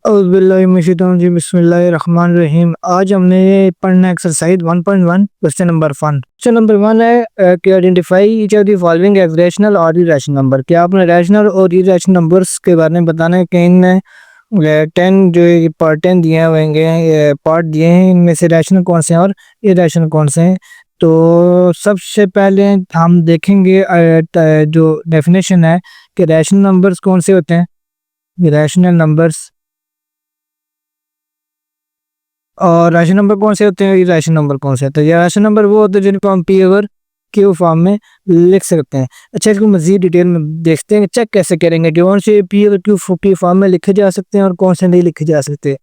बिस्मिल्लाहिर्रहमानिर्रहीम। आज हमने पढ़ना exercise 1.1 question number 1। Question number 1 है कि identify each of the following as rational और इरेशनल नंबर। क्या आपने रैशनल और इरेशनल नंबर्स के बारे में बताना है कि इनमें 10 जो पार्ट 10 दिए होंगे, पार्ट दिए हैं, इनमें से रैशनल कौन से हैं और इरेशनल कौन से हैं। तो सबसे पहले हम देखेंगे जो डेफिनेशन है कि रैशनल नंबर्स कौन से होते हैं। रैशनल नंबर्स और रैशनल नंबर कौन से होते हैं, इरेशनल नंबर कौन से होते हैं। रैशनल नंबर वो होते हैं जिनको हम पी ओवर क्यू फॉर्म में लिख सकते हैं। अच्छा, इसको मजीद डिटेल में देखते हैं, चेक कैसे करेंगे कि कौन से पी ओवर क्यू की फॉर्म में लिखे जा सकते हैं और कौन से नहीं लिखे जा सकते।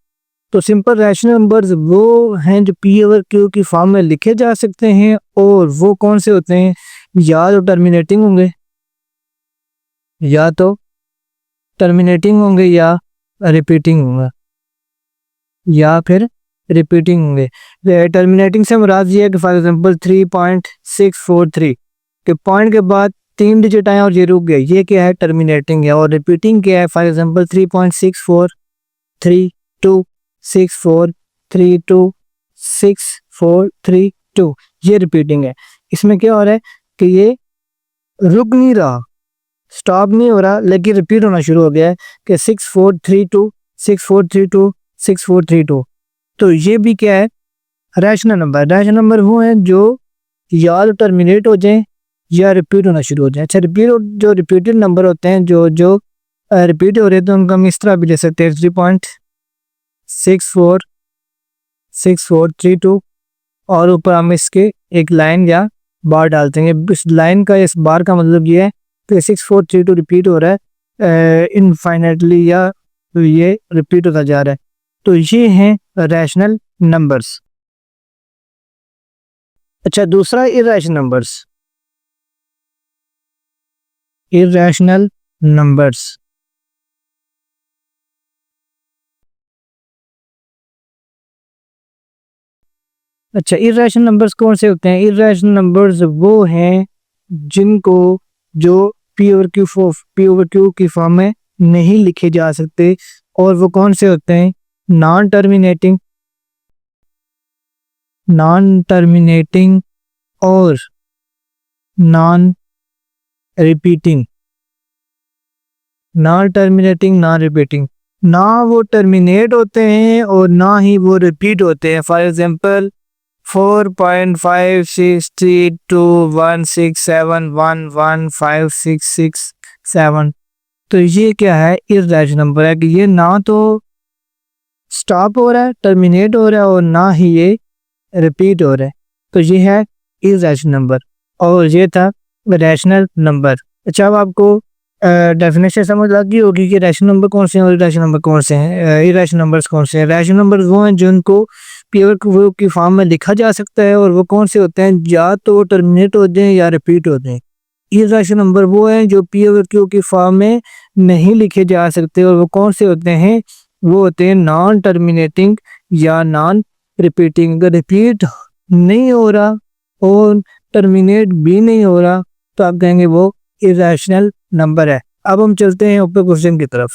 तो सिंपल रैशनल नंबर्स वो हैं जो पी ओवर क्यू की फॉर्म में लिखे जा सकते हैं, और वो कौन से होते हैं, या तो टर्मिनेटिंग होंगे, या रिपीटिंग होंगे, या फिर रिपीटिंग होंगे। टर्मिनेटिंग से मुराद ये है कि फॉर एग्जांपल 3.643 के पॉइंट के बाद 3 डिजिट आए और ये रुक गए, ये क्या है, टर्मिनेटिंग है। और रिपीटिंग क्या है, फॉर एग्जांपल 3.64326432643 ये रिपीटिंग है। इसमें क्या हो रहा है कि ये रुक नहीं रहा, स्टॉप नहीं हो रहा, लेकिन रिपीट होना शुरू हो गया है कि 6432 तो ये भी क्या है, रैशनल नंबर। रैशनल नंबर वो हैं जो या तो टर्मिनेट हो जाएं या रिपीट होना शुरू हो जाए। अच्छा, जो रिपीटेड नंबर होते हैं, जो जो रिपीट हो रहे हैं, तो उनका हम इस तरह भी ले सकते हैं 3.646432, और ऊपर हम इसके एक लाइन या बार डाल देंगे। इस लाइन का, इस बार का मतलब ये है कि 6432 रिपीट हो रहा है इनफाइनाइटली, या तो ये रिपीट होता जा रहा है। तो ये हैं रैशनल नंबर्स। अच्छा, दूसरा इरेशनल नंबर्स। इरेशनल नंबर्स अच्छा, इरेशनल नंबर्स कौन से होते हैं। इरेशनल नंबर्स वो हैं जिनको जो पी ओवर क्यू की फॉर्म में नहीं लिखे जा सकते, और वो कौन से होते हैं, नॉन टर्मिनेटिंग और नॉन रिपीटिंग। ना वो टर्मिनेट होते हैं और ना ही वो रिपीट होते हैं। फॉर एग्जांपल 4.56321671115667, तो ये क्या है, इरेशनल नंबर है कि ये ना तो स्टॉप हो रहा है, टर्मिनेट हो रहा है, और ना ही ये रिपीट हो रहा है। तो ये है इरेशनल नंबर, और ये था रैशनल नंबर। अच्छा, अब आपको डेफिनेशन समझ लग गई होगी कि रैशनल नंबर कौन से हैं और इरेशनल नंबर कौन से हैं, इरेशनल नंबर्स कौन से हैं। रैशनल नंबर वो हैं जिनको प्योर क्यू की फॉर्म में लिखा जा सकता है, और वो कौन से होते हैं, या तो टर्मिनेट होते हैं या रिपीट होते हैं। इरेशनल नंबर वो हैं जो प्योर क्यू की फॉर्म में नहीं लिखे जा सकते, और वो कौन से होते हैं, वो होते हैं नॉन टर्मिनेटिंग या नॉन रिपीटिंग। अगर रिपीट नहीं हो रहा और टर्मिनेट भी नहीं हो रहा, तो आप कहेंगे वो इरेशनल नंबर है। अब हम चलते हैं ऊपर क्वेश्चन की तरफ।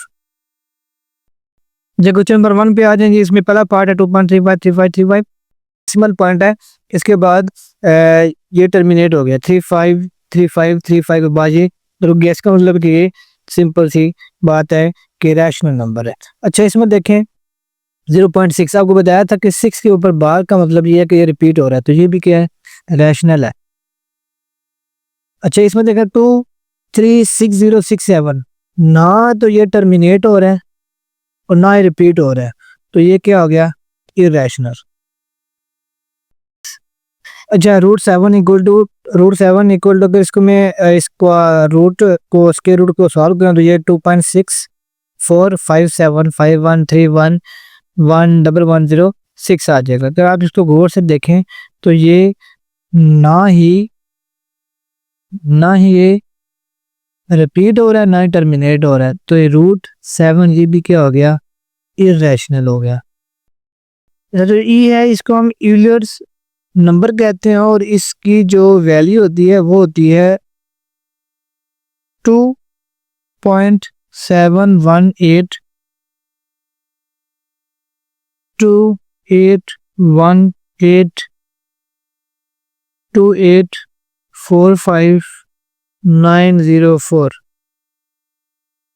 जो क्वेश्चन नंबर 1 पे आ जाएंगे, इसमें पहला पार्ट है 2.353535 डेसिमल पॉइंट है। इसके बाद ये टर्मिनेट हो गया 353535 के बाद ये रुक गया। इसका मतलब कि ये सिंपल सी बात है कि रैशनल नंबर है। अच्छा, इसमें देखें 0.6, आपको बताया था कि 6 के ऊपर बार का मतलब ये है कि ये रिपीट हो रहा है, तो ये भी क्या है, रैशनल है। अच्छा, इसमें देखें 2.36067, ना तो ये टर्मिनेट हो रहा है और ना ही रिपीट हो रहा है, तो ये क्या हो गया, इरेशनल। अच्छा, √7 अगर इसको मैं इसको रूट को स्क्वायर रूट को सॉल्व करें, तो ये 2.645751311110 आ जाएगा। अगर आप इसको गौर से देखें तो ये ना ही ये रिपीट हो रहा है, ना ही टर्मिनेट हो रहा है, तो ये √7 ये भी क्या हो गया, इरेशनल हो गया। जो ई है इसको हम यूलर्स नंबर कहते हैं, और इसकी जो वैल्यू होती है वो होती है 2.718 28182845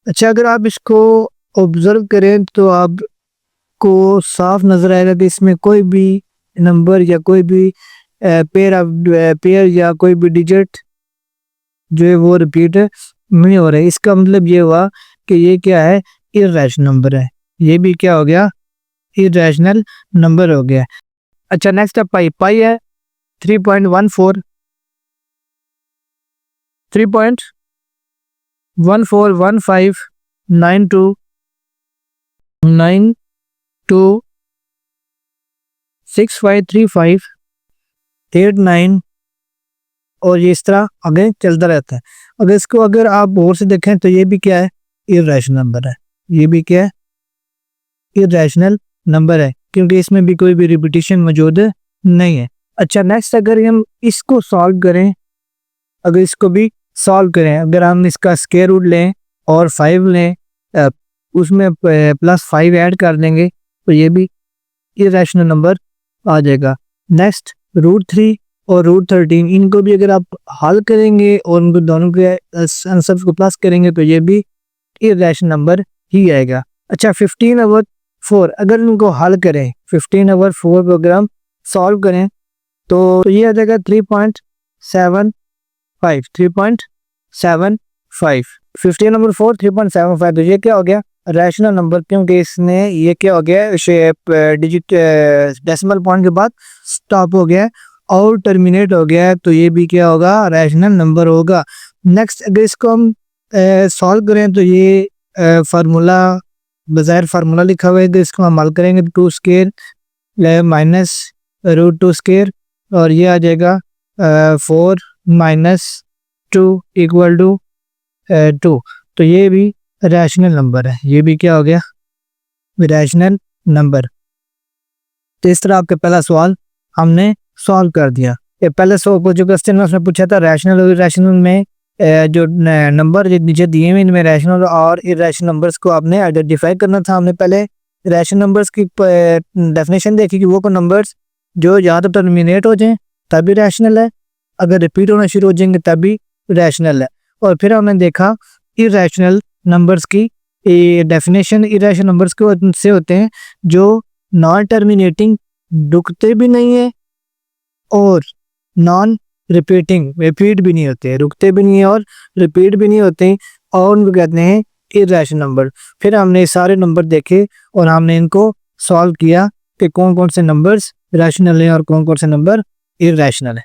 अच्छा, अगर आप इसको ऑब्जर्व करें तो आपको साफ नज़र आएगा कि इसमें कोई भी नंबर या कोई भी पेयर या कोई भी डिजिट जो है वो रिपीट नहीं हो रहा है। इसका मतलब ये हुआ कि ये क्या है, इर्रेशनल नंबर है। ये भी क्या हो गया, इर्रेशनल नंबर हो गया। अच्छा, नेक्स्ट है पाई। पाई है 3.14 3.141592653589 और ये इस तरह आगे चलता रहता है। अगर आप और से देखें तो ये भी क्या है, इर्रेशनल नंबर है। ये भी क्या है, इर्रेशनल नंबर है, क्योंकि इसमें भी कोई भी रिपीटिशन मौजूद नहीं है। अच्छा, नेक्स्ट अगर हम इसको सॉल्व करें, अगर हम इसका स्क्वायर रूट लें और 5 लें, उसमें +5 ऐड कर देंगे तो ये भी इर्रेशनल नंबर आ जाएगा। नेक्स्ट √3 और √13, इनको भी अगर आप हल करेंगे और उनको दोनों के आंसर को प्लस करेंगे तो ये भी इर्रेशनल नंबर ही आएगा। अच्छा, 15/4 अगर इनको हल करें, 15/4 को अगर हम सॉल्व करें तो ये आ जाएगा 3.75 15/4 3.75। तो ये क्या हो गया, रैशनल नंबर, क्योंकि इसने ये क्या हो गया, शेप डिजिट डेसिमल पॉइंट के बाद स्टॉप हो गया और टर्मिनेट हो गया, तो ये भी क्या होगा, रैशनल नंबर होगा। नेक्स्ट अगर इसको हम सॉल्व करें तो ये फार्मूला बज़ाहिर फार्मूला लिखा हुआ है, तो इसको हम हल करेंगे तो 2 स्क्वायर माइनस √2 स्क्वायर और ये आ जाएगा 4 - 2 = 2। तो ये भी रैशनल नंबर है। ये भी क्या हो गया, रैशनल नंबर। तो इस तरह आपका पहला सवाल हमने सॉल्व कर दिया। ये पहले जो क्वेश्चन में उसने पूछा था रैशनल और इरेशनल में जो नंबर नीचे दिए हुए इनमें रैशनल और इरेशनल नंबर्स को आपने आइडेंटिफाई करना था। हमने पहले रैशनल नंबर्स की डेफिनेशन देखी कि वो को नंबर्स जो या तो टर्मिनेट हो जाएं तभी रैशनल है, अगर रिपीट होना शुरू हो जाएंगे तभी रैशनल है। और फिर हमने देखा इरेशनल नंबर्स की डेफिनेशन, इरेशनल नंबर्स को से होते हैं जो नॉन टर्मिनेटिंग, रुकते भी नहीं है और नॉन रिपीट भी नहीं होते, रुकते भी नहीं है और रिपीट भी नहीं होते, और उनको कहते हैं इरेशनल नंबर। फिर हमने सारे नंबर देखे और हमने इनको सॉल्व किया कि कौन कौन से नंबर्स रैशनल हैं और कौन कौन से नंबर इरेशनल है।